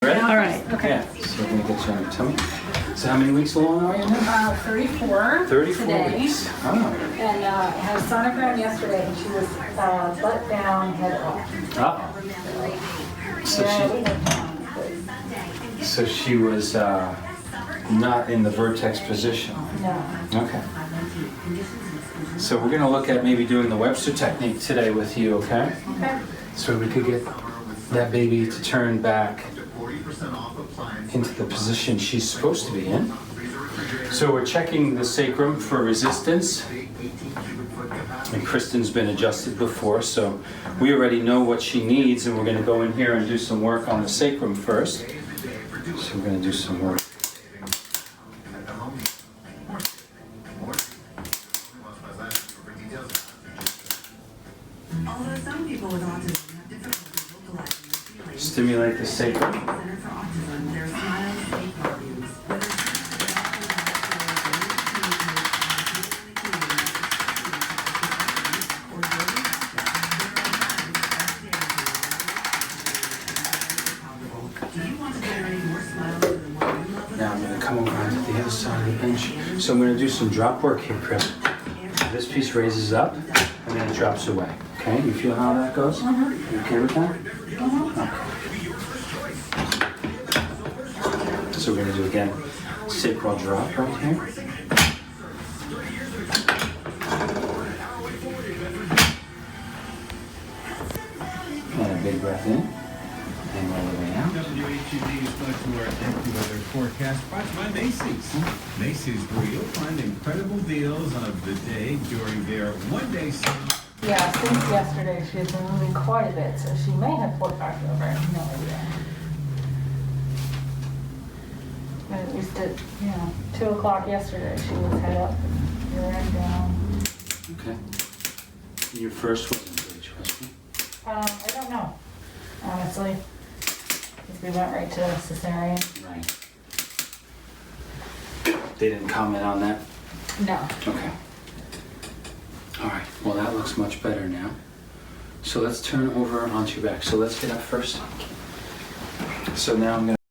Ready? All right. Okay. Yeah, so we're going to get you on your tummy. So how many weeks along are you now? 34 34 today. weeks. Oh. And I had a sonogram yesterday, and she was butt down, head up. Uh-oh. So she was not in the vertex position. No. Okay. So we're going to look at maybe doing the Webster technique today with you, okay? Okay. So we could get that baby to turn back into the position she's supposed to be in. So we're checking the sacrum for resistance. And Kristen's been adjusted before, so we already know what she needs, and we're going to go in here and do some work on the sacrum first. So we're going to do some work. Although some people with autism have difficulty vocalizing their feelings, Stimulate the sacrum. Center for Autism, their smiles speak volumes. Whether do you want to generate more smiles than what you love? Now I'm going to come over onto the other side of the bench. So I'm going to do some drop work here, Chris. This piece raises up, and then it drops away. Okay, you feel how that goes? You okay with that? Okay. So we're going to do again, sacral drop right here. And a big breath in, and all the way out. WHUD's much more active weather forecast brought to you by Macy's. Macy's, where you'll find incredible deals of the day during their one-day sale. Yeah, since yesterday, she has been moving quite a bit, so she may have port back over. I have no idea. But at least at, 2 o'clock yesterday, she was head up and rear end down. Okay. Your first wasn't good, trust me. I don't know, honestly. Because we went right to cesarean. Right. They didn't comment on that? No. Okay. All right, well that looks much better now. So let's turn over onto your back. So let's get up first. So now I'm going to